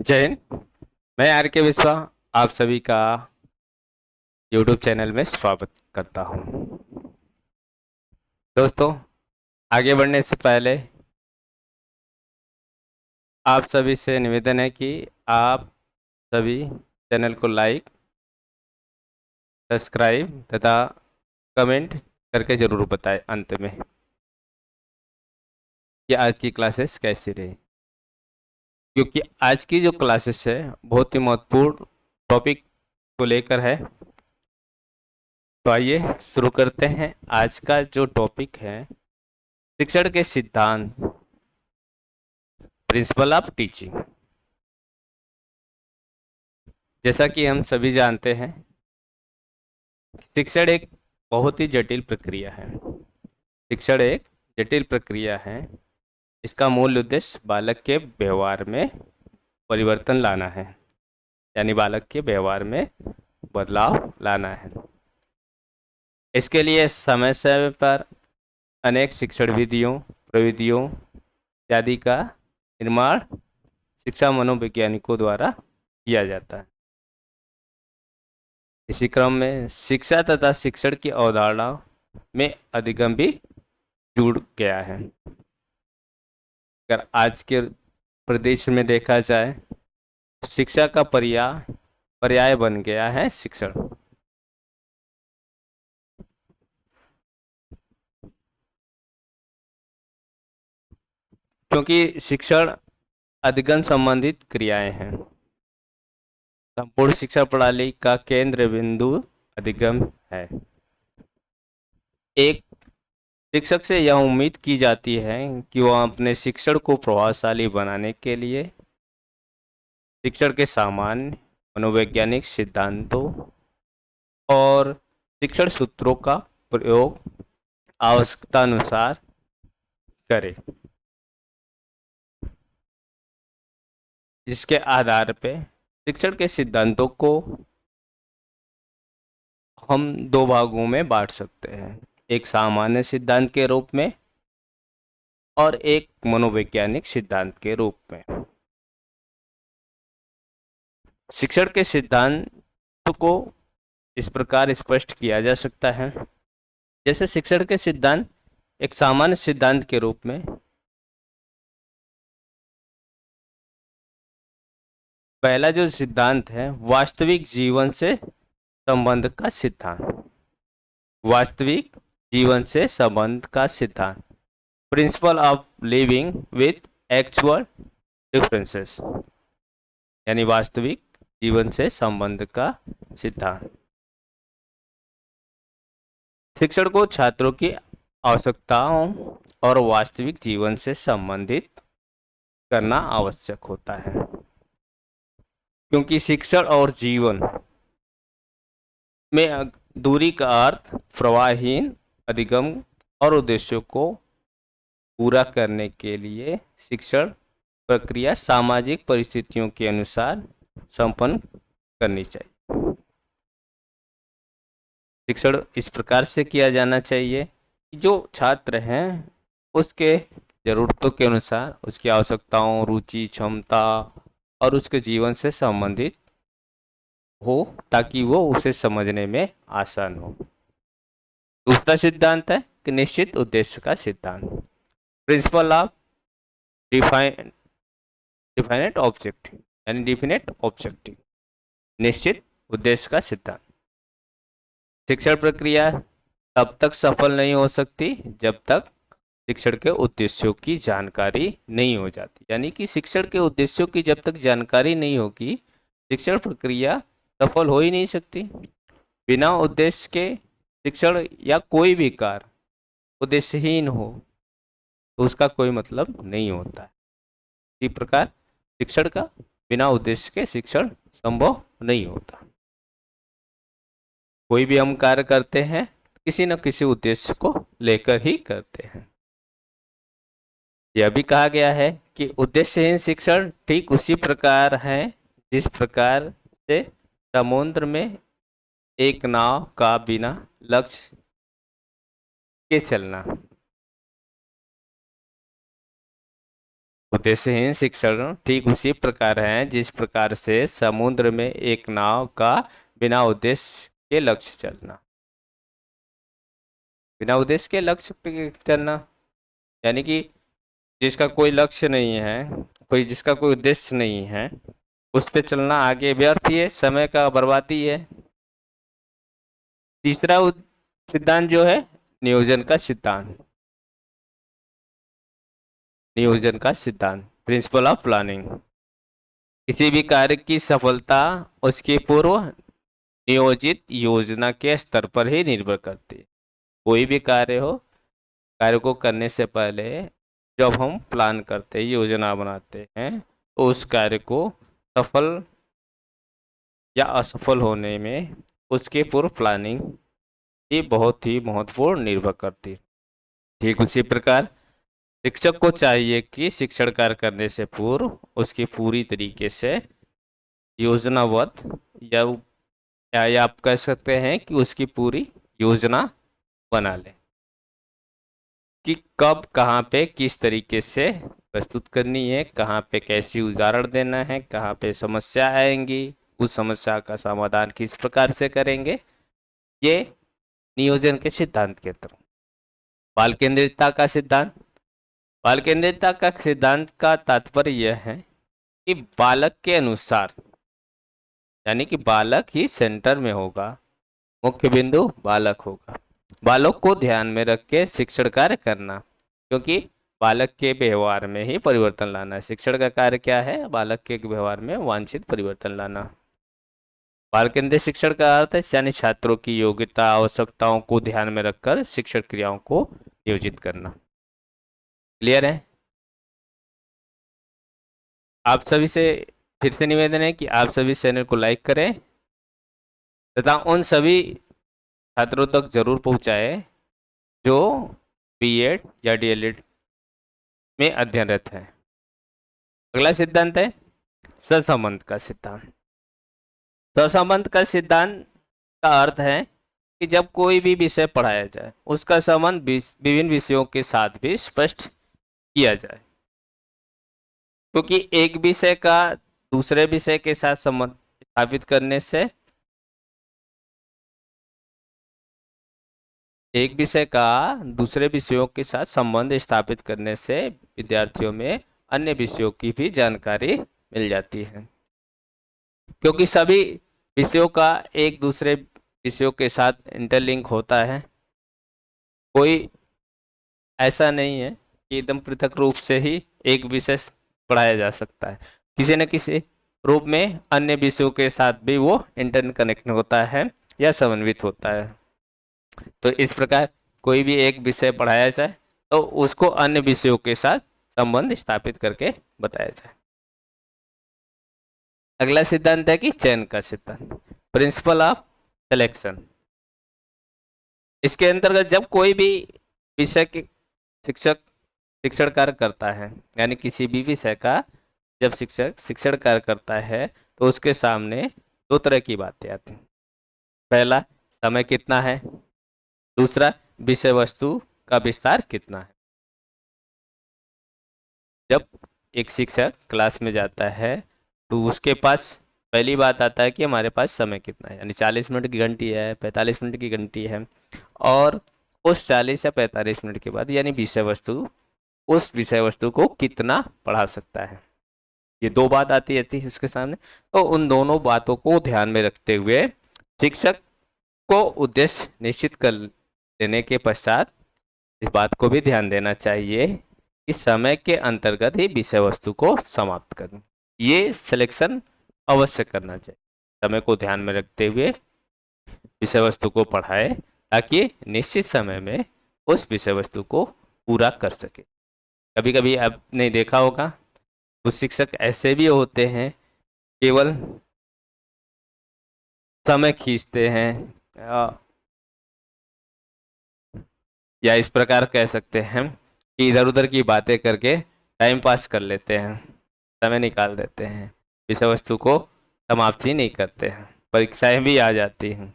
जय हिंद। मैं आर के विश्वा आप सभी का यूट्यूब चैनल में स्वागत करता हूं। दोस्तों, आगे बढ़ने से पहले आप सभी से निवेदन है कि आप सभी चैनल को लाइक, सब्सक्राइब तथा कमेंट करके ज़रूर बताएं अंत में कि आज की क्लासेस कैसी रही, क्योंकि आज की जो क्लासेस है बहुत ही महत्वपूर्ण टॉपिक को लेकर है। तो आइए शुरू करते हैं। आज का जो टॉपिक है शिक्षण के सिद्धांत, प्रिंसिपल ऑफ टीचिंग। जैसा कि हम सभी जानते हैं, शिक्षण एक बहुत ही जटिल प्रक्रिया है। शिक्षण एक जटिल प्रक्रिया है। इसका मूल उद्देश्य बालक के व्यवहार में परिवर्तन लाना है, यानी बालक के व्यवहार में बदलाव लाना है। इसके लिए समय समय पर अनेक शिक्षण विधियों, प्रविधियों इत्यादि का निर्माण शिक्षा मनोवैज्ञानिकों द्वारा किया जाता है। इसी क्रम में शिक्षा तथा शिक्षण की अवधारणा में अधिगम भी जुड़ गया है। अगर आज के प्रदेश में देखा जाए, शिक्षा का पर्याय पर्याय बन गया है शिक्षण। क्योंकि शिक्षण अधिगम संबंधित क्रियाएं हैं। संपूर्ण शिक्षा प्रणाली का केंद्र बिंदु अधिगम है। एक शिक्षक से यह उम्मीद की जाती है कि वह अपने शिक्षण को प्रभावशाली बनाने के लिए शिक्षण के सामान्य मनोवैज्ञानिक सिद्धांतों और शिक्षण सूत्रों का प्रयोग आवश्यकता अनुसार करे, जिसके आधार पर शिक्षण के सिद्धांतों को हम दो भागों में बांट सकते हैं, एक सामान्य सिद्धांत के रूप में और एक मनोवैज्ञानिक सिद्धांत के रूप में। शिक्षण के सिद्धांत को इस प्रकार स्पष्ट किया जा सकता है। जैसे शिक्षण के सिद्धांत एक सामान्य सिद्धांत के रूप में पहला जो सिद्धांत है, वास्तविक जीवन से संबंध का सिद्धांत। वास्तविक जीवन से संबंध का सिद्धांत, principle of living with actual differences, यानी वास्तविक जीवन से संबंध का सिद्धांत। शिक्षण को छात्रों की आवश्यकताओं और वास्तविक जीवन से संबंधित करना आवश्यक होता है, क्योंकि शिक्षण और जीवन में दूरी का अर्थ प्रवाहहीन अधिगम और उद्देश्यों को पूरा करने के लिए शिक्षण प्रक्रिया सामाजिक परिस्थितियों के अनुसार संपन्न करनी चाहिए। शिक्षण इस प्रकार से किया जाना चाहिए कि जो छात्र हैं उसके ज़रूरतों के अनुसार, उसकी आवश्यकताओं, रुचि, क्षमता और उसके जीवन से संबंधित हो, ताकि वो उसे समझने में आसान हो। दूसरा सिद्धांत है कि निश्चित उद्देश्य का सिद्धांत, principle of define definite objective, यानी डिफिनेट ऑब्जेक्टिव, निश्चित उद्देश्य का सिद्धांत। शिक्षण प्रक्रिया तब तक सफल नहीं हो सकती जब तक शिक्षण के उद्देश्यों की जानकारी नहीं हो जाती, यानी कि शिक्षण के उद्देश्यों की जब तक जानकारी नहीं होगी, शिक्षण प्रक्रिया सफल हो ही नहीं सकती। बिना उद्देश्य के शिक्षण या कोई भी कार्य उद्देश्यहीन हो तो उसका कोई मतलब नहीं होता है। इसी प्रकार शिक्षण का बिना उद्देश्य के शिक्षण संभव नहीं होता। कोई भी हम कार्य करते हैं किसी न किसी उद्देश्य को लेकर ही करते हैं। यह भी कहा गया है कि उद्देश्यहीन शिक्षण ठीक उसी प्रकार है जिस प्रकार से समुद्र में एक नाव का बिना लक्ष्य के चलना। उद्देश्यहीन शिक्षण ठीक उसी प्रकार है जिस प्रकार से समुद्र में एक नाव का बिना उद्देश्य के लक्ष्य चलना, बिना उद्देश्य के लक्ष्य पे चलना, यानी कि जिसका कोई लक्ष्य नहीं है, कोई जिसका कोई उद्देश्य नहीं है, उस पे चलना आगे व्यर्थ ही है, समय का बर्बादी है। तीसरा सिद्धांत जो है नियोजन का सिद्धांत, नियोजन का सिद्धांत, प्रिंसिपल ऑफ प्लानिंग। किसी भी कार्य की सफलता उसकी पूर्व नियोजित योजना के स्तर पर ही निर्भर करती है। कोई भी कार्य हो, कार्य को करने से पहले जब हम प्लान करते हैं, योजना बनाते हैं, तो उस कार्य को सफल या असफल होने में उसके पूर्व प्लानिंग ही बहुत ही महत्वपूर्ण निर्भर करती है। ठीक उसी प्रकार शिक्षक को चाहिए कि शिक्षण कार्य करने से पूर्व उसकी पूरी तरीके से योजनाबद्ध या आप कह सकते हैं कि उसकी पूरी योजना बना ले कि कब कहाँ पे किस तरीके से प्रस्तुत करनी है, कहाँ पे कैसी उदाहरण देना है, कहाँ पे समस्या आएंगी, उस समस्या का समाधान किस प्रकार से करेंगे, ये नियोजन के सिद्धांत के तहत। बाल केंद्रितता का सिद्धांत, बाल केंद्रितता का सिद्धांत का तात्पर्य यह है कि बालक के अनुसार, यानी कि बालक ही सेंटर में होगा, मुख्य बिंदु बालक होगा, बालक को ध्यान में रख के शिक्षण कार्य करना, क्योंकि बालक के व्यवहार में ही परिवर्तन लाना। शिक्षण का कार्य क्या है? बालक के व्यवहार में वांछित परिवर्तन लाना। बाल केंद्रित शिक्षण का अर्थ है यानी छात्रों की योग्यता आवश्यकताओं को ध्यान में रखकर शिक्षण क्रियाओं को नियोजित करना। क्लियर है? आप सभी से फिर से निवेदन है कि आप सभी चैनल को लाइक करें तथा उन सभी छात्रों तक जरूर पहुंचाए जो बीएड या डीएलएड में अध्ययनरत है। अगला सिद्धांत है सहसंबंध का सिद्धांत। सहसंबंध का सिद्धांत का अर्थ है कि जब कोई भी विषय पढ़ाया जाए उसका संबंध विभिन्न विषयों के साथ भी स्पष्ट किया जाए, क्योंकि एक विषय का दूसरे विषय के साथ संबंध स्थापित करने से, एक विषय का दूसरे विषयों के साथ संबंध स्थापित करने से विद्यार्थियों में अन्य विषयों की भी जानकारी मिल जाती है, क्योंकि सभी विषयों का एक दूसरे विषयों के साथ इंटरलिंक होता है। कोई ऐसा नहीं है कि एकदम पृथक रूप से ही एक विषय पढ़ाया जा सकता है, किसी न किसी रूप में अन्य विषयों के साथ भी वो इंटर कनेक्ट होता है या समन्वित होता है। तो इस प्रकार कोई भी एक विषय पढ़ाया जाए तो उसको अन्य विषयों के साथ संबंध स्थापित करके बताया जाए। अगला सिद्धांत है कि चयन का सिद्धांत, प्रिंसिपल ऑफ सिलेक्शन। इसके अंतर्गत जब कोई भी विषय के शिक्षक शिक्षण कार्य करता है, यानी किसी भी विषय का जब शिक्षक शिक्षण कार्य करता है तो उसके सामने दो तरह की बातें आती हैं। पहला, समय कितना है, दूसरा विषय वस्तु का विस्तार कितना है। जब एक शिक्षक क्लास में जाता है तो उसके पास पहली बात आता है कि हमारे पास समय कितना है, यानी 40 मिनट की घंटी है, 45 मिनट की घंटी है, और उस 40 या 45 मिनट के बाद यानी विषय वस्तु उस विषय वस्तु को कितना पढ़ा सकता है। ये दो बात आती थी उसके सामने। तो उन दोनों बातों को ध्यान में रखते हुए शिक्षक को उद्देश्य निश्चित कर देने के पश्चात इस बात को भी ध्यान देना चाहिए कि समय के अंतर्गत ही विषय वस्तु को समाप्त करें। ये सिलेक्शन अवश्य करना चाहिए, समय को ध्यान में रखते हुए विषय वस्तु को पढ़ाए ताकि निश्चित समय में उस विषय वस्तु को पूरा कर सके। कभी कभी आपने देखा होगा कुछ शिक्षक ऐसे भी होते हैं केवल समय खींचते हैं, या इस प्रकार कह सकते हैं कि इधर उधर की बातें करके टाइम पास कर लेते हैं, समय निकाल देते हैं, विषय वस्तु को समाप्त ही नहीं करते हैं, परीक्षाएं भी आ जाती हैं।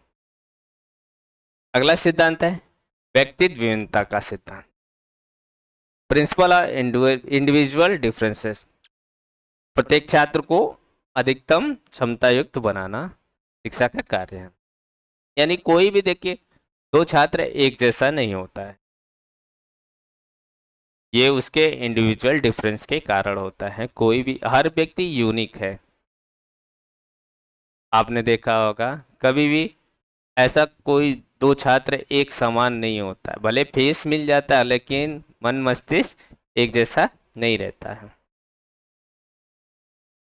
अगला सिद्धांत है व्यक्तित्व विभिन्नता का सिद्धांत। प्रिंसिपल ऑफ इंडिविजुअल डिफरेंसेस, प्रत्येक छात्र को अधिकतम क्षमता युक्त बनाना शिक्षा का कार्य है। यानी कोई भी देखिए दो छात्र एक जैसा नहीं होता है, ये उसके इंडिविजुअल डिफरेंस के कारण होता है। कोई भी, हर व्यक्ति यूनिक है। आपने देखा होगा कभी भी ऐसा कोई दो छात्र एक समान नहीं होता है, भले फेस मिल जाता है लेकिन मन मस्तिष्क एक जैसा नहीं रहता है।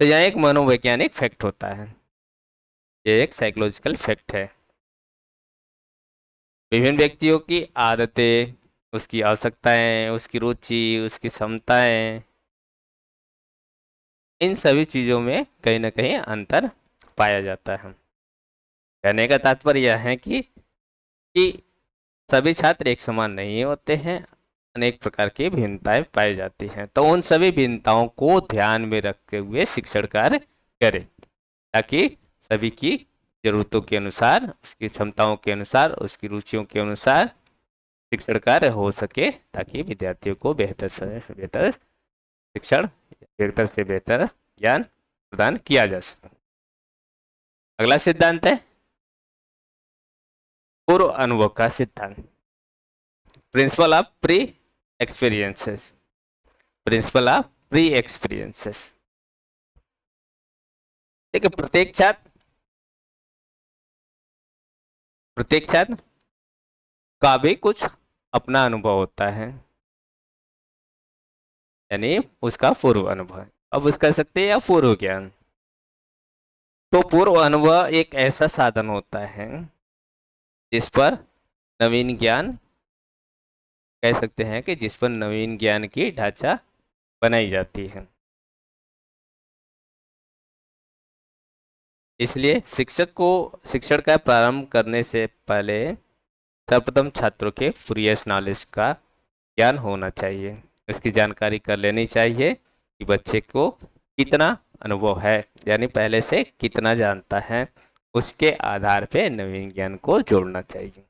तो यह एक मनोवैज्ञानिक फैक्ट होता है, ये एक साइकोलॉजिकल फैक्ट है। विभिन्न व्यक्तियों की आदतें, उसकी आवश्यकताएं, उसकी रुचि, उसकी क्षमताएं, इन सभी चीजों में कहीं ना कहीं अंतर पाया जाता है। कहने का तात्पर्य यह है कि सभी छात्र एक समान नहीं होते हैं, अनेक प्रकार की भिन्नताएं पाई जाती हैं। तो उन सभी भिन्नताओं को ध्यान में रखते हुए शिक्षण कार्य करें, ताकि सभी की जरूरतों के अनुसार, उसकी क्षमताओं के अनुसार, उसकी रुचियों के अनुसार शिक्षण कार्य हो सके, ताकि विद्यार्थियों को बेहतर से बेहतर शिक्षण, बेहतर से बेहतर ज्ञान प्रदान किया जा सके। अगला सिद्धांत है पूर्व अनुभव का सिद्धांत, principle of pre experiences. Principle of pre experiences, देखिए प्रत्येक छात्र का भी कुछ अपना अनुभव होता है, यानी उसका पूर्व अनुभव। अब उसका सकते हैं या पूर्व ज्ञान। तो पूर्व अनुभव एक ऐसा साधन होता है जिस पर नवीन ज्ञान, कह सकते हैं कि जिस पर नवीन ज्ञान की ढांचा बनाई जाती है। इसलिए शिक्षक को शिक्षण का प्रारंभ करने से पहले सर्वप्रथम छात्रों के प्रीवियस नॉलेज का ज्ञान होना चाहिए, उसकी जानकारी कर लेनी चाहिए कि बच्चे को कितना अनुभव है, यानी पहले से कितना जानता है। उसके आधार पे नवीन ज्ञान को जोड़ना चाहिए।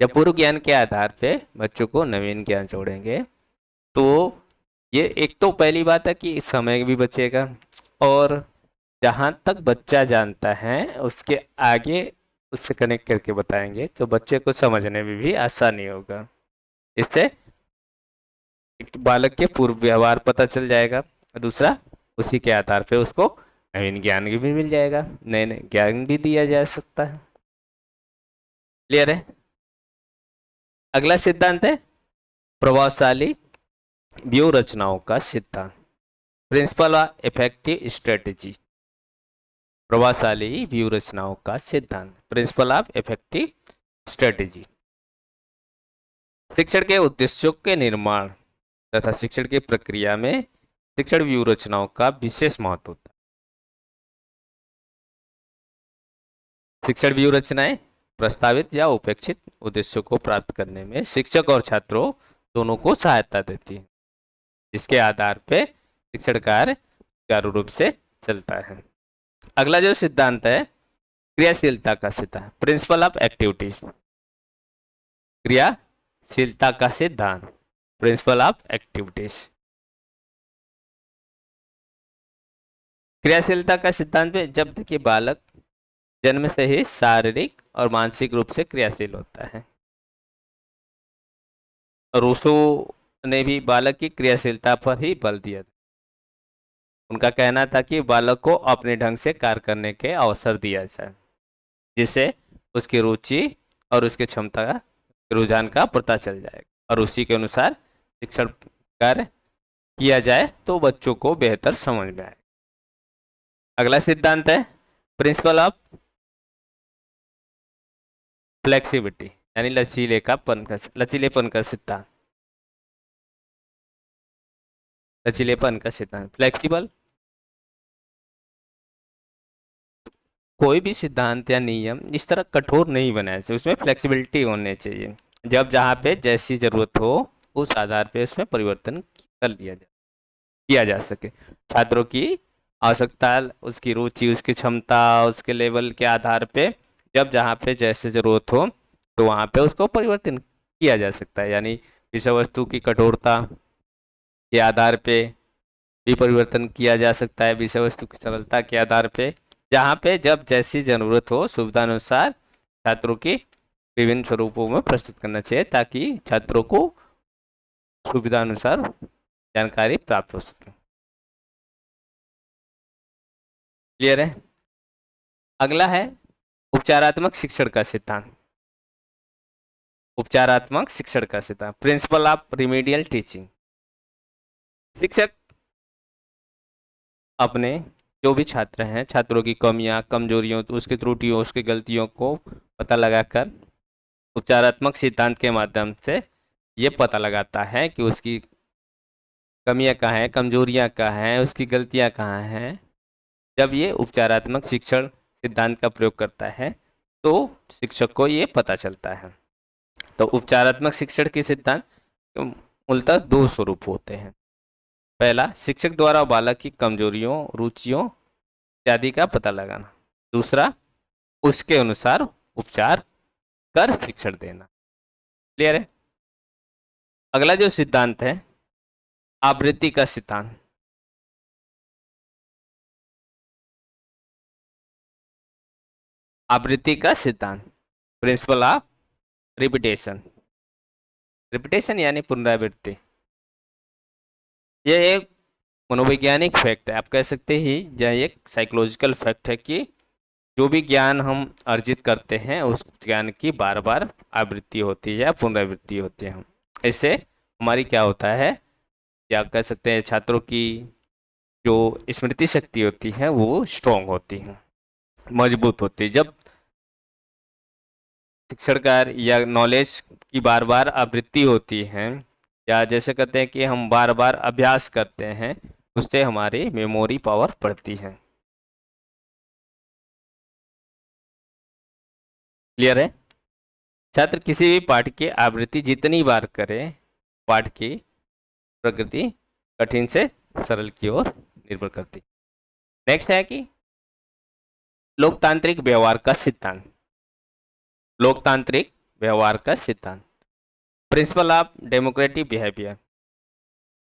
जब पूर्व ज्ञान के आधार पे बच्चों को नवीन ज्ञान जोड़ेंगे तो ये एक तो पहली बात है कि समय भी बचेगा, और जहाँ तक बच्चा जानता है उसके आगे उससे कनेक्ट करके बताएंगे तो बच्चे को समझने में भी आसानी होगा। इससे एक बालक के पूर्व व्यवहार पता चल जाएगा, और दूसरा उसी के आधार पे उसको नवीन ज्ञान भी मिल जाएगा, नए नए ज्ञान भी दिया जा सकता है। क्लियर है। अगला सिद्धांत है प्रभावशाली व्यू रचनाओं का सिद्धांत, प्रिंसिपल ऑफ इफेक्टिव स्ट्रेटेजी। प्रभावशाली व्यू रचनाओं का सिद्धांत, प्रिंसिपल ऑफ इफेक्टिव स्ट्रेटेजी। शिक्षण के उद्देश्यों के निर्माण तथा शिक्षण की प्रक्रिया में शिक्षण व्यू रचनाओं का विशेष महत्व होता है। शिक्षण व्यू रचनाएं प्रस्तावित या उपेक्षित उद्देश्यों को प्राप्त करने में शिक्षक और छात्रों दोनों को सहायता देती है, जिसके आधार पर शिक्षण कार्य सुचारू रूप से चलता है। अगला जो सिद्धांत है क्रियाशीलता का सिद्धांत, प्रिंसिपल ऑफ एक्टिविटीज। क्रियाशीलता का सिद्धांत, प्रिंसिपल ऑफ एक्टिविटीज। क्रियाशीलता का सिद्धांत में जब देखिए बालक जन्म से ही शारीरिक और मानसिक रूप से क्रियाशील होता है, रूसो ने भी बालक की क्रियाशीलता पर ही बल दिया था। उनका कहना था कि बालक को अपने ढंग से कार्य करने के अवसर दिया जाए, जिससे उसकी रुचि और उसकी क्षमता का रुझान का पता चल जाएगा, और उसी के अनुसार शिक्षण कार्य किया जाए तो बच्चों को बेहतर समझ में आए। अगला सिद्धांत है प्रिंसिपल ऑफ फ्लेक्सिबिलिटी, यानी लचीलेपन का सिद्धांत। लचीलेपन का सिद्धांत, फ्लेक्सिबल। कोई भी सिद्धांत या नियम इस तरह कठोर नहीं बनाया चाहिए, उसमें फ्लेक्सिबिलिटी होनी चाहिए। जब जहाँ पे जैसी जरूरत हो उस आधार पे उसमें परिवर्तन कर लिया जाए, किया जा सके। छात्रों की आवश्यकता, उसकी रुचि, उसकी क्षमता, उसके लेवल के आधार पे जब जहाँ पे जैसे जरूरत हो तो वहाँ पे उसको परिवर्तन किया जा सकता है। यानी विषय वस्तु की कठोरता के आधार पे भी परिवर्तन किया जा सकता है, विषय वस्तु की सरलता के आधार पे, जहाँ पे जब जैसी जरूरत हो सुविधा अनुसार छात्रों की विभिन्न स्वरूपों में प्रस्तुत करना चाहिए, ताकि छात्रों को सुविधा अनुसार जानकारी प्राप्त हो सके। क्लियर है? अगला है उपचारात्मक शिक्षण का सिद्धांत। उपचारात्मक शिक्षण का सिद्धांत, प्रिंसिपल ऑफ रिमीडियल टीचिंग। शिक्षक अपने जो भी छात्र हैं, छात्रों की कमियां कमजोरियों, तो उसकी त्रुटियों, उसकी गलतियों को पता लगाकर उपचारात्मक सिद्धांत के माध्यम से ये पता लगाता है कि उसकी कमियां कहाँ हैं, कमजोरियां कहाँ हैं, उसकी गलतियां कहाँ हैं। जब ये उपचारात्मक शिक्षण सिद्धांत का प्रयोग करता है तो शिक्षक को ये पता चलता है। तो उपचारात्मक शिक्षण के सिद्धांत मूलतः दो स्वरूप होते हैं। पहला, शिक्षक द्वारा बालक की कमजोरियों, रुचियों इत्यादि का पता लगाना। दूसरा, उसके अनुसार उपचार कर शिक्षण देना। क्लियर है? अगला जो सिद्धांत है, आवृत्ति का सिद्धांत। आवृत्ति का सिद्धांत, प्रिंसिपल ऑफ रिपीटेशन। रिपीटेशन यानी पुनरावृत्ति। यह एक मनोवैज्ञानिक फैक्ट है, आप कह सकते ही यह एक साइकोलॉजिकल फैक्ट है कि जो भी ज्ञान हम अर्जित करते हैं उस ज्ञान की बार बार आवृत्ति होती है या पुनरावृत्ति होती है। इससे हमारी क्या होता है, या कह सकते हैं छात्रों की जो स्मृति शक्ति होती है वो स्ट्रांग होती है, मजबूत होती है। जब शिक्षण कार्य या नॉलेज की बार बार आवृत्ति होती है, या जैसे कहते हैं कि हम बार बार अभ्यास करते हैं, उससे हमारी मेमोरी पावर बढ़ती है। क्लियर है? छात्र किसी भी पाठ की आवृत्ति जितनी बार करे, पाठ की प्रकृति कठिन से सरल की ओर निर्भर करती। नेक्स्ट है कि लोकतांत्रिक व्यवहार का सिद्धांत। लोकतांत्रिक व्यवहार का सिद्धांत, प्रिंसिपल ऑफ डेमोक्रेटिक बिहेवियर।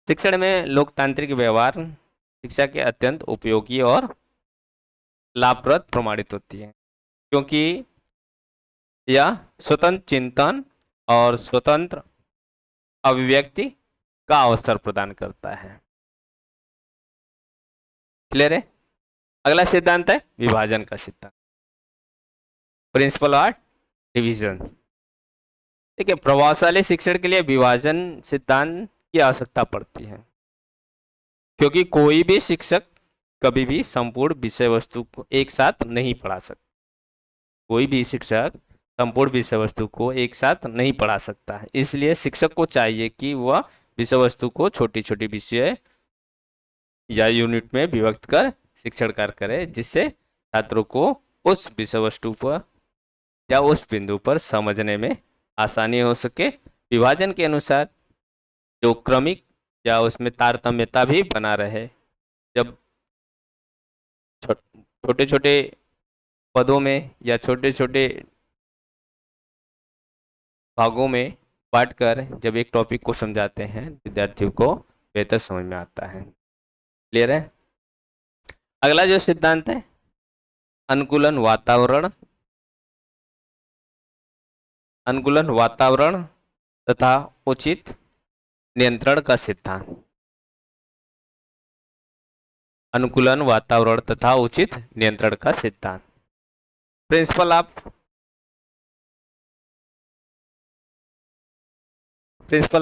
शिक्षण में लोकतांत्रिक व्यवहार शिक्षा के अत्यंत उपयोगी और लाभप्रद प्रमाणित होती है, क्योंकि यह स्वतंत्र चिंतन और स्वतंत्र अभिव्यक्ति का अवसर प्रदान करता है। क्लियर है? अगला सिद्धांत है विभाजन का सिद्धांत, प्रिंसिपल ऑफ डिवीजन। ठीक है, प्रभावशाली शिक्षण के लिए विभाजन सिद्धांत की आवश्यकता पड़ती है, क्योंकि कोई भी शिक्षक कभी भी संपूर्ण विषय वस्तु को एक साथ नहीं पढ़ा सकता। कोई भी शिक्षक संपूर्ण विषय वस्तु को एक साथ नहीं पढ़ा सकता है। इसलिए शिक्षक को चाहिए कि वह विषय वस्तु को छोटी छोटी विषय या यूनिट में विभक्त कर शिक्षण कार्य करे, जिससे छात्रों को उस विषय वस्तु पर या उस बिंदु पर समझने में आसानी हो सके। विभाजन के अनुसार जो क्रमिक या उसमें तारतम्यता भी बना रहे। जब छोटे छोटे पदों में या छोटे छोटे भागों में बांटकर जब एक टॉपिक को समझाते हैं, विद्यार्थियों को बेहतर समझ में आता है। क्लियर है? अगला जो सिद्धांत है, अनुकूलन वातावरण, अनुकूलन वातावरण तथा उचित नियंत्रण का सिद्धांत। अनुकूलन वातावरण तथा उचित नियंत्रण का सिद्धांत, principle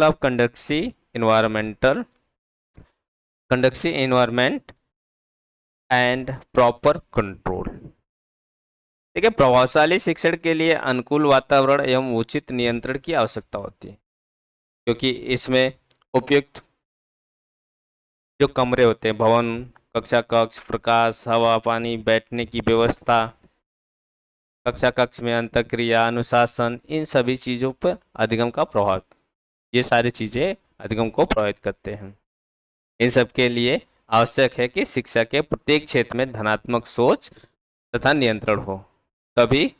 of conducive environment and proper control. ठीक है, प्रभावशाली शिक्षण के लिए अनुकूल वातावरण एवं उचित नियंत्रण की आवश्यकता होती है, क्योंकि इसमें उपयुक्त जो कमरे होते हैं, भवन, कक्षा कक्ष, प्रकाश, हवा, पानी, बैठने की व्यवस्था, कक्षा कक्ष में अंतःक्रिया, अनुशासन, इन सभी चीजों पर अधिगम का प्रभाव, ये सारी चीजें अधिगम को प्रभावित करते हैं। इन सब के लिए आवश्यक है कि शिक्षा के प्रत्येक क्षेत्र में धनात्मक सोच तथा नियंत्रण हो, तभी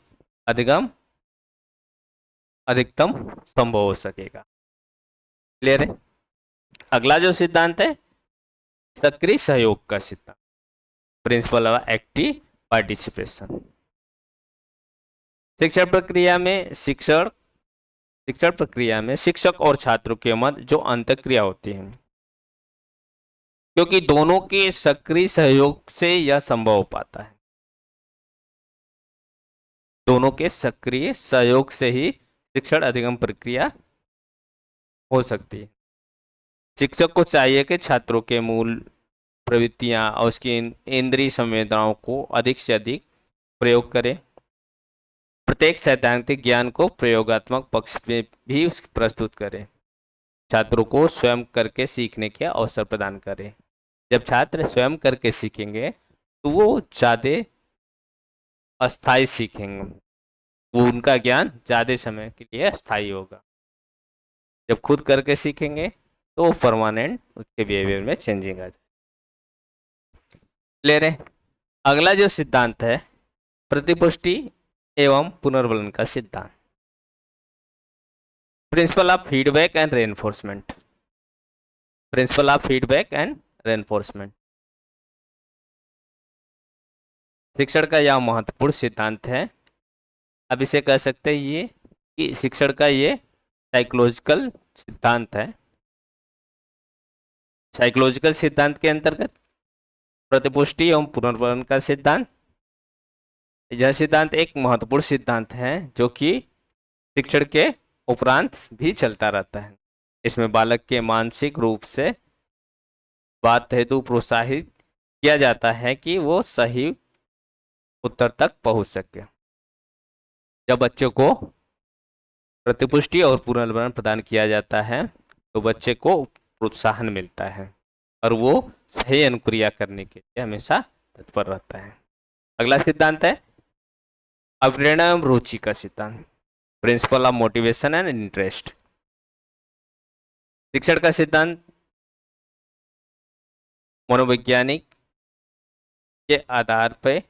अधिगम अधिकतम संभव हो सकेगा। क्लियर है। अगला जो सिद्धांत है सक्रिय सहयोग का सिद्धांत, प्रिंसिपल ऑफ एक्टिव पार्टिसिपेशन। शिक्षण प्रक्रिया में शिक्षक और छात्रों के मध्य जो अंतःक्रिया होती है, क्योंकि दोनों के सक्रिय सहयोग से यह संभव हो पाता है। दोनों के सक्रिय सहयोग से ही शिक्षण अधिगम प्रक्रिया हो सकती है। शिक्षक को चाहिए कि छात्रों के मूल प्रवृत्तियां और उसकी इंद्रिय संवेदनाओं को अधिक से अधिक प्रयोग करें। प्रत्येक सैद्धांतिक ज्ञान को प्रयोगात्मक पक्ष में भी प्रस्तुत करें। छात्रों को स्वयं करके सीखने के अवसर प्रदान करें। जब छात्र स्वयं करके सीखेंगे तो वो ज़्यादा अस्थायी सीखेंगे, वो उनका ज्ञान ज़्यादा समय के लिए अस्थायी होगा। जब खुद करके सीखेंगे तो वो परमानेंट उसके बिहेवियर में चेंजिंग आ जाए। ले रहे अगला जो सिद्धांत है प्रतिपुष्टि एवं पुनर्वलन का सिद्धांत, principle of feedback and reinforcement. Principle of feedback and reinforcement शिक्षण का यह महत्वपूर्ण सिद्धांत है। अब इसे कह सकते हैं ये कि शिक्षण का ये साइकोलॉजिकल सिद्धांत है। साइकोलॉजिकल सिद्धांत के अंतर्गत प्रतिपुष्टि एवं पुनर्वलन का सिद्धांत, यह सिद्धांत एक महत्वपूर्ण सिद्धांत है जो कि शिक्षण के उपरांत भी चलता रहता है। इसमें बालक के मानसिक रूप से बात हेतु प्रोत्साहित किया जाता है कि वो सही उत्तर तक पहुंच सके। जब बच्चों को प्रतिपुष्टि और पुनर्वलन प्रदान किया जाता है तो बच्चे को प्रोत्साहन मिलता है और वो सही अनुक्रिया करने के लिए हमेशा तत्पर रहता है। अगला सिद्धांत है अप्रेरणा एवं रुचि का सिद्धांत, principle of motivation and interest. शिक्षण का सिद्धांत मनोवैज्ञानिक के आधार पर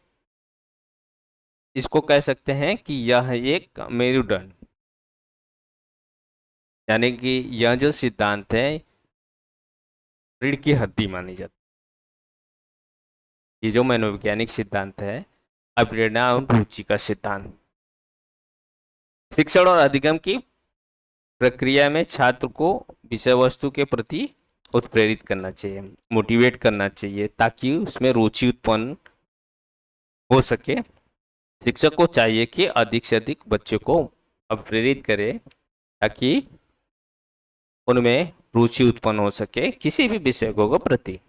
इसको कह सकते हैं कि यह एक मेरुदंड, यानी कि यह जो सिद्धांत है रीढ़ की हड्डी मानी जाती है। ये जो मनोवैज्ञानिक सिद्धांत है अप्रेरणा और रुचि का सिद्धांत शिक्षण और अधिगम की प्रक्रिया में छात्र को विषय वस्तु के प्रति उत्प्रेरित करना चाहिए, मोटिवेट करना चाहिए ताकि उसमें रुचि उत्पन्न हो सके। शिक्षक को चाहिए कि अधिक से अधिक बच्चों को प्रेरित करे ताकि उनमें रुचि उत्पन्न हो सके किसी भी विषय को प्रति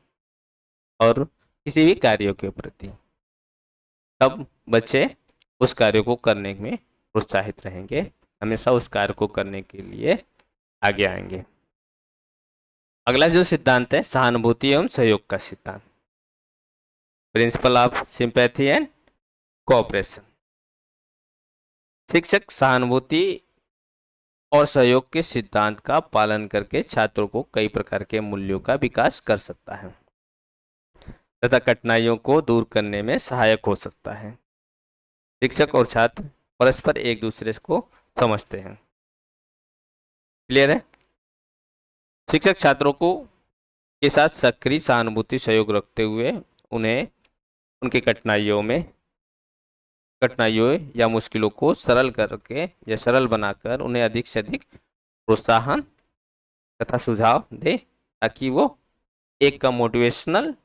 और किसी भी कार्यों के प्रति। तब बच्चे उस कार्य को करने में प्रोत्साहित रहेंगे, हमेशा उस कार्य को करने के लिए आगे आएंगे। अगला जो सिद्धांत है सहानुभूति एवं सहयोग का सिद्धांत, principle of sympathy and cooperation. शिक्षक सहानुभूति और सहयोग के सिद्धांत का पालन करके छात्रों को कई प्रकार के मूल्यों का विकास कर सकता है तथा कठिनाइयों को दूर करने में सहायक हो सकता है। शिक्षक और छात्र परस्पर एक दूसरे को समझते हैं। क्लियर है। शिक्षक छात्रों को के साथ सक्रिय सहानुभूति सहयोग रखते हुए उन्हें उनकी कठिनाइयों या मुश्किलों को सरल करके या सरल बनाकर उन्हें अधिक से अधिक प्रोत्साहन तथा सुझाव दे ताकि वो एक का मोटिवेशनल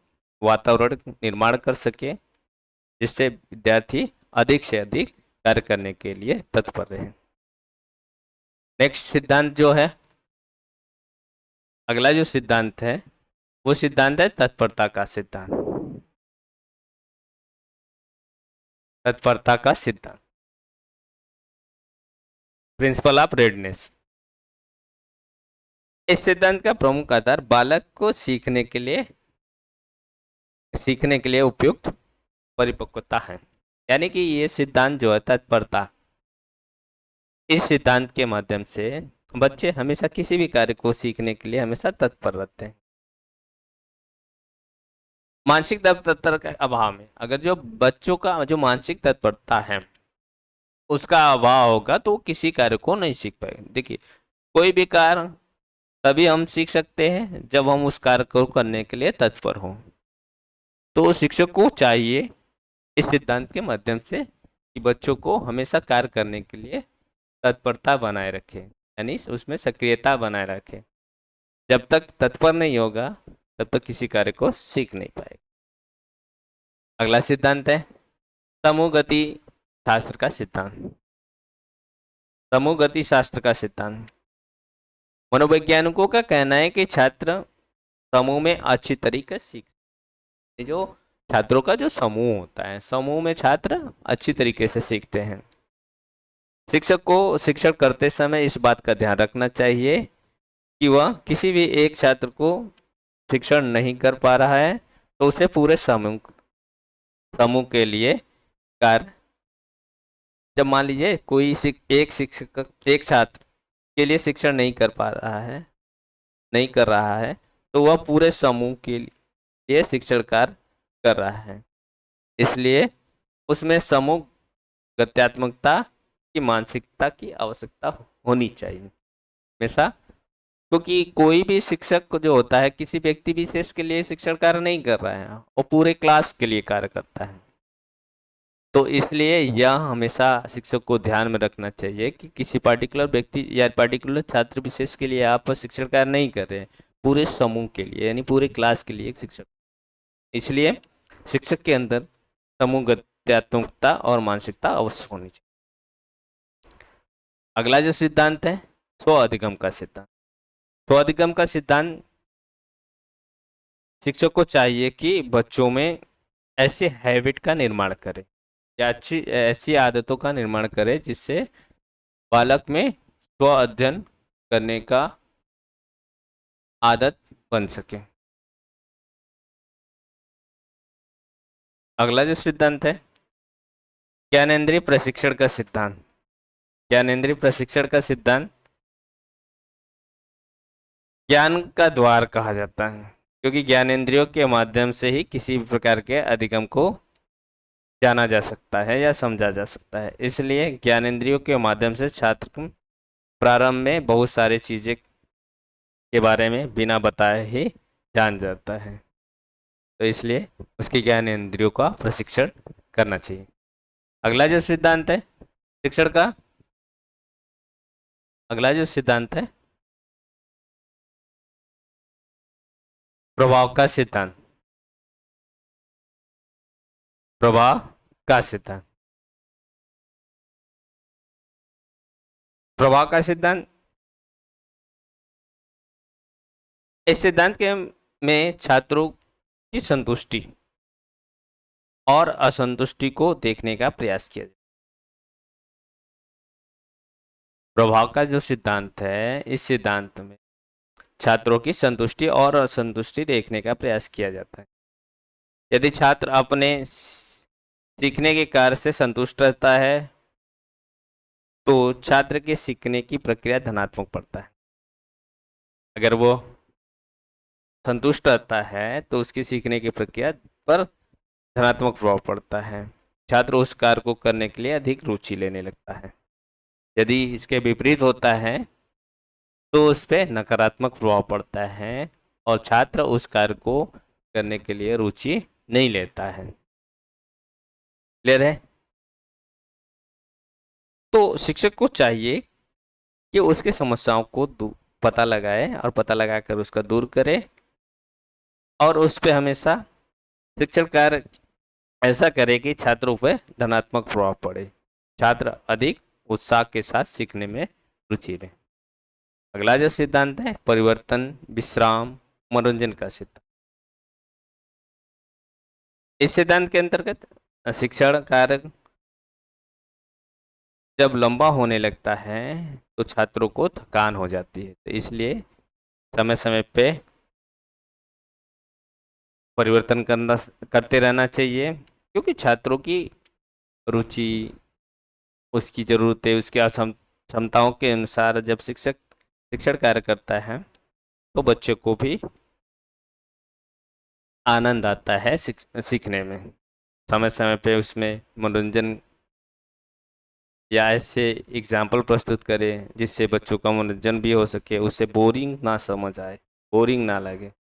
वातावरण निर्माण कर सके जिससे विद्यार्थी अधिक से अधिक कार्य करने के लिए तत्पर रहे। नेक्स्ट सिद्धांत जो है अगला जो सिद्धांत है वो सिद्धांत है तत्परता का सिद्धांत। तत्परता का सिद्धांत, प्रिंसिपल ऑफ रेडनेस। इस सिद्धांत का प्रमुख आधार बालक को सीखने के लिए उपयुक्त परिपक्वता है, यानी कि ये सिद्धांत जो है तत्परता, इस सिद्धांत के माध्यम से बच्चे हमेशा किसी भी कार्य को सीखने के लिए हमेशा तत्पर रहते हैं। मानसिक तत्परता के अभाव में अगर जो बच्चों का जो मानसिक तत्परता है उसका अभाव होगा तो किसी कार्य को नहीं सीख पाएगा। देखिए कोई भी कार्य तभी हम सीख सकते हैं जब हम उस कार्य को करने के लिए तत्पर हों। तो शिक्षक को चाहिए इस सिद्धांत के माध्यम से कि बच्चों को हमेशा कार्य करने के लिए तत्परता बनाए रखे, यानी उसमें सक्रियता बनाए रखे। जब तक तत्पर नहीं होगा तब तक किसी कार्य को सीख नहीं पाएगा। अगला सिद्धांत है समूह गति शास्त्र का सिद्धांत। समूह गति शास्त्र का सिद्धांत, मनोवैज्ञानिकों का कहना है कि छात्र समूह में अच्छी तरीके से सीख, जो छात्रों का जो समूह होता है, समूह में छात्र अच्छी तरीके से सीखते हैं। शिक्षक को शिक्षण करते समय इस बात का ध्यान रखना चाहिए कि वह किसी भी एक छात्र को शिक्षण नहीं कर पा रहा है तो उसे पूरे समूह समूह के लिए कार्य, जब मान लीजिए कोई एक शिक्षक एक छात्र के लिए शिक्षण नहीं कर पा रहा है, नहीं कर रहा है, तो वह पूरे समूह के लिए शिक्षण कार्य कर रहा है। इसलिए उसमें समूह गत्यात्मकता की मानसिकता की आवश्यकता होनी चाहिए हमेशा, क्योंकि कोई भी शिक्षक जो होता है किसी व्यक्ति विशेष के लिए शिक्षण कार्य नहीं कर रहा है, वो पूरे क्लास के लिए कार्य करता है। तो इसलिए यह हमेशा शिक्षक को ध्यान में रखना चाहिए कि किसी पार्टिकुलर व्यक्ति या पार्टिकुलर छात्र विशेष के लिए आप शिक्षण कार्य नहीं कर रहे हैं, पूरे समूह के लिए यानी पूरे क्लास के लिए एक शिक्षक। इसलिए शिक्षक के अंदर समूह गत्यात्मकता और मानसिकता अवश्य होनी चाहिए। अगला जो सिद्धांत है स्व अधिगम का सिद्धांत। स्व अधिगम का सिद्धांत, शिक्षक को चाहिए कि बच्चों में ऐसे हैबिट का निर्माण करे या अच्छी ऐसी आदतों का निर्माण करे जिससे बालक में स्व अध्ययन करने का आदत बन सके। अगला जो सिद्धांत है ज्ञानेंद्रिय प्रशिक्षण का सिद्धांत। ज्ञानेंद्रिय प्रशिक्षण का सिद्धांत ज्ञान का द्वार कहा जाता है, क्योंकि ज्ञानेंद्रियों के माध्यम से ही किसी भी प्रकार के अधिगम को जाना जा सकता है या समझा जा सकता है। इसलिए ज्ञानेंद्रियों के माध्यम से छात्र प्रारंभ में बहुत सारी चीजें के बारे में बिना बताए ही जान जाता है, तो इसलिए उसके ज्ञानेंद्रियों का प्रशिक्षण करना चाहिए। अगला जो सिद्धांत है शिक्षण का, अगला जो सिद्धांत है प्रभाव का सिद्धांत। प्रभाव का सिद्धांत, प्रभाव का सिद्धांत, इस सिद्धांत के में छात्रों की संतुष्टि और असंतुष्टि को देखने का प्रयास किया जाए। प्रभाव का जो सिद्धांत है, इस सिद्धांत में छात्रों की संतुष्टि और असंतुष्टि देखने का प्रयास किया जाता है। यदि छात्र अपने सीखने के कार्य से संतुष्ट रहता है तो छात्र के सीखने की प्रक्रिया धनात्मक पड़ता है। अगर वो संतुष्ट रहता है तो उसकी सीखने की प्रक्रिया पर धनात्मक प्रभाव पड़ता है। छात्र उस कार्य को करने के लिए अधिक रुचि लेने लगता है। यदि इसके विपरीत होता है तो उस पर नकारात्मक प्रभाव पड़ता है और छात्र उस कार्य को करने के लिए रुचि नहीं लेता है। क्लियर है? तो शिक्षक को चाहिए कि उसके समस्याओं को पता लगाए और पता लगाकर उसका दूर करे और उस पर हमेशा शिक्षण कार्य ऐसा करे कि छात्रों पर धनात्मक प्रभाव पड़े, छात्र अधिक उत्साह के साथ सीखने में रुचि ले। अगला जो सिद्धांत है परिवर्तन विश्राम मनोरंजन का सिद्धांत। इस सिद्धांत के अंतर्गत शिक्षण कार्य जब लंबा होने लगता है तो छात्रों को थकान हो जाती है, तो इसलिए समय समय पे परिवर्तन करते रहना चाहिए, क्योंकि छात्रों की रुचि, उसकी ज़रूरतें, उसकी क्षमताओं के अनुसार जब शिक्षक शिक्षण कार्य करता है तो बच्चे को भी आनंद आता है सीखने में। समय समय पे उसमें मनोरंजन या ऐसे एग्जाम्पल प्रस्तुत करें जिससे बच्चों का मनोरंजन भी हो सके, उससे बोरिंग ना समझ आए, बोरिंग ना लगे।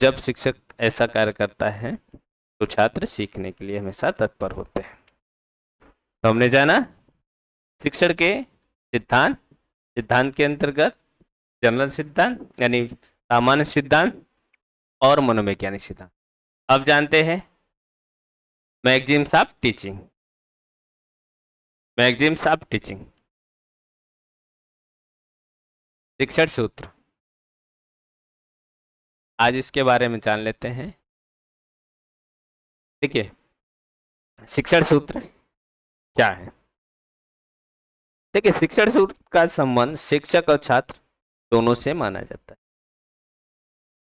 जब शिक्षक ऐसा कार्य करता है तो छात्र सीखने के लिए हमेशा तत्पर होते हैं। तो हमने जाना शिक्षण के सिद्धांत, सिद्धांत के अंतर्गत जनरल सिद्धांत यानी सामान्य सिद्धांत और मनोवैज्ञानिक सिद्धांत। अब जानते हैं maxims of teaching. Maxims of teaching, शिक्षण सूत्र, आज इसके बारे में जान लेते हैं। देखिए, शिक्षण सूत्र क्या है? देखिए, शिक्षण सूत्र का संबंध शिक्षक और छात्र दोनों से माना जाता है।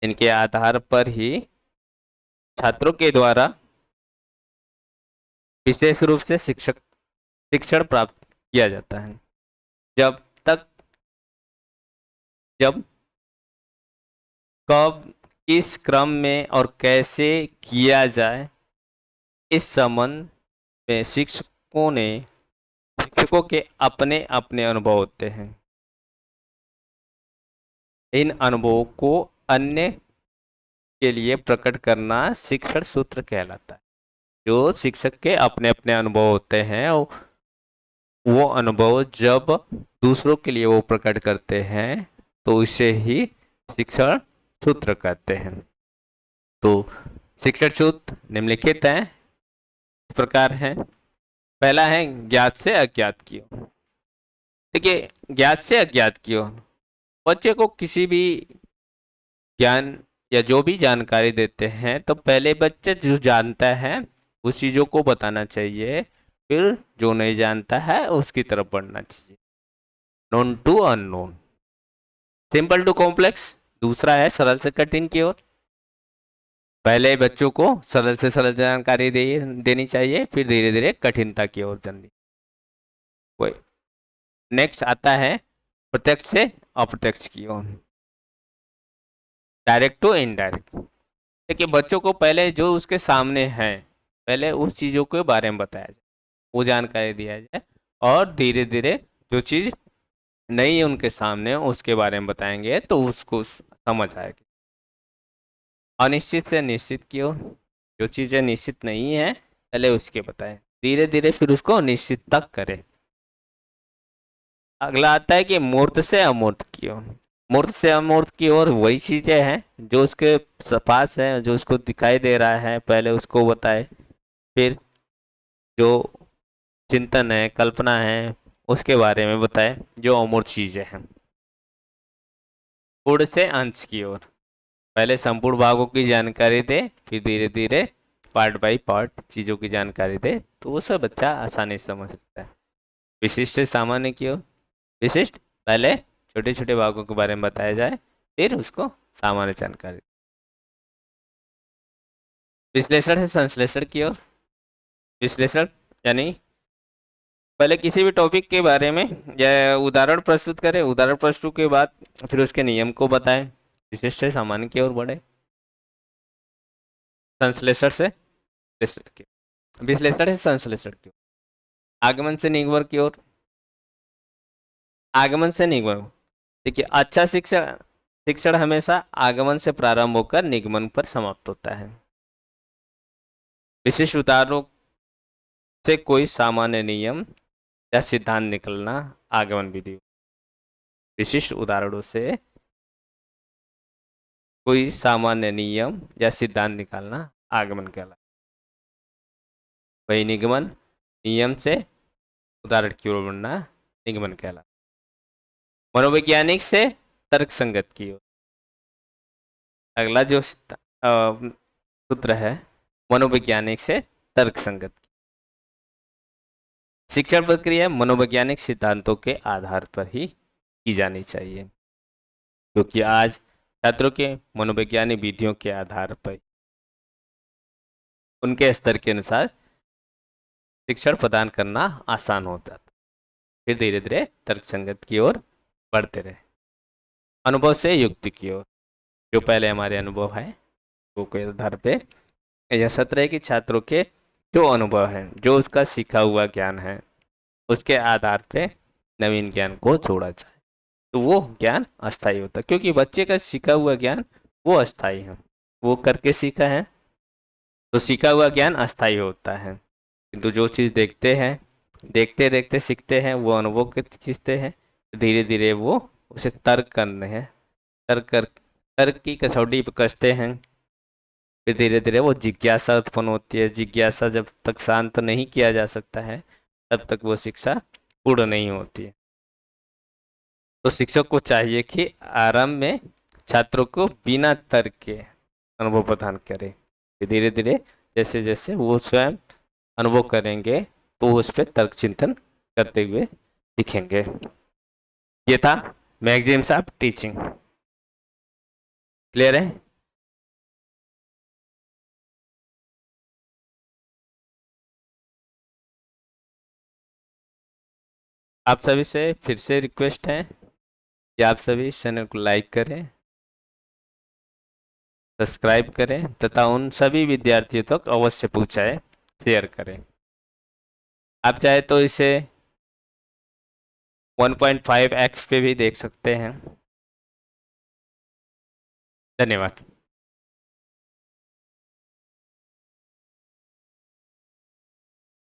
इनके आधार पर ही छात्रों के द्वारा विशेष रूप से शिक्षण प्राप्त किया जाता है। जब तक, जब, कब, किस क्रम में और कैसे किया जाए, इस संबंध में शिक्षकों के अपने अपने अनुभव होते हैं। इन अनुभवों को अन्य के लिए प्रकट करना शिक्षण सूत्र कहलाता है। जो शिक्षक के अपने अपने अनुभव होते हैं, वो अनुभव जब दूसरों के लिए वो प्रकट करते हैं तो इसे ही शिक्षण सूत्र कहते हैं। तो शिक्षण सूत्र निम्नलिखित हैं, इस प्रकार है। पहला है ज्ञात से अज्ञात की ओर। देखिए, ज्ञात से अज्ञात की ओर बच्चे को किसी भी ज्ञान या जो भी जानकारी देते हैं तो पहले बच्चे जो जानता है उस चीजों को बताना चाहिए, फिर जो नहीं जानता है उसकी तरफ बढ़ना चाहिए। Known to unknown, simple to complex. दूसरा है सरल से कठिन की ओर। पहले बच्चों को सरल से सरल जानकारी देनी चाहिए, फिर धीरे धीरे कठिनता की ओर जानी। कोई नेक्स्ट आता है प्रत्यक्ष से अप्रत्यक्ष की ओर, डायरेक्ट टू इनडायरेक्ट। देखिए, बच्चों को पहले जो उसके सामने है पहले उस चीजों के बारे में बताया जाए, वो जानकारी दिया जाए, और धीरे धीरे जो चीज नहीं है उनके सामने उसके बारे में बताएंगे तो उसको समझ आएगी। अनिश्चित से निश्चित की ओर, जो चीजें निश्चित नहीं है पहले उसके बताएं, धीरे धीरे फिर उसको निश्चित तक करें। अगला आता है कि मूर्त से अमूर्त की ओर। मूर्त से अमूर्त की ओर वही चीजें हैं जो उसके पास है, जो उसको दिखाई दे रहा है पहले उसको बताए, फिर जो चिंतन है, कल्पना है, उसके बारे में बताए, जो अमूर्त चीजें हैं। पूर्ण से अंश की ओर, पहले संपूर्ण भागों की जानकारी दे, फिर धीरे धीरे पार्ट बाय पार्ट चीजों की जानकारी दे, तो वो सब बच्चा आसानी से समझ सकता है। विशिष्ट से सामान्य की ओर, विशिष्ट पहले छोटे छोटे भागों के बारे में बताया जाए, फिर उसको सामान्य जानकारी। विश्लेषण से संश्लेषण की ओर, विश्लेषण यानी पहले किसी भी टॉपिक के बारे में या उदाहरण प्रस्तुत करें, उदाहरण प्रस्तुत के बाद फिर उसके नियम को बताएं, विशिष्ट से सामान्य की ओर बढ़े। संश्लेषण से विश्लेषण से संश्लेषण की ओर, आगमन से निगमन की ओर, आगमन से निगमन। देखिए, अच्छा शिक्षण शिक्षण हमेशा आगमन से प्रारंभ होकर निगमन पर समाप्त होता है। विशिष्ट उदाहरणों से कोई सामान्य नियम या सिद्धांत निकलना आगमन विधि। विशिष्ट उदाहरणों से कोई सामान्य नियम या सिद्धांत निकालना आगमन कहलाता। वही निगमन, नियम से उदाहरण की ओर बढ़ना निगमन कहलाता। मनोवैज्ञानिक से तर्क संगत की ओर, अगला जो सूत्र है मनोवैज्ञानिक से तर्क संगत। शिक्षण प्रक्रिया मनोवैज्ञानिक सिद्धांतों के आधार पर ही की जानी चाहिए, क्योंकि आज छात्रों के मनोवैज्ञानिक विधियों के आधार पर उनके स्तर के अनुसार शिक्षण प्रदान करना आसान होता है, फिर धीरे धीरे तर्क संगत की ओर बढ़ते रहे। अनुभव से युक्ति की ओर, जो पहले हमारे अनुभव है वो के आधार पे यह सत्र है कि छात्रों के जो अनुभव है, जो उसका सीखा हुआ ज्ञान है, उसके आधार पे नवीन ज्ञान को जोड़ा जाए, तो वो ज्ञान अस्थायी होता है। क्योंकि बच्चे का सीखा हुआ ज्ञान वो अस्थायी है, वो करके सीखा है, तो सीखा हुआ ज्ञान अस्थायी होता है। किंतु जो चीज़ देखते हैं, देखते देखते सीखते हैं, वो अनुभव के सीखते हैं, धीरे धीरे वो उसे तर्क करने हैं, तर्क कर तर्क की कसौटी पर कसते हैं, फिर धीरे धीरे वो जिज्ञासा उत्पन्न होती है। जिज्ञासा जब तक शांत नहीं किया जा सकता है, तब तक वो शिक्षा पूर्ण नहीं होती है। तो शिक्षक को चाहिए कि आरंभ में छात्रों को बिना तर्क के अनुभव प्रदान करे। फिर धीरे धीरे जैसे जैसे वो स्वयं अनुभव करेंगे, तो उस पर तर्क चिंतन करते हुए सीखेंगे। ये था मैगजीम्स ऑफ टीचिंग। क्लियर है? आप सभी से फिर से रिक्वेस्ट है कि आप सभी इस चैनल को लाइक करें, सब्सक्राइब करें तथा उन सभी विद्यार्थियों तक अवश्य पहुंचाएं, शेयर करें। आप चाहे तो इसे 1.5x पे भी देख सकते हैं। धन्यवाद।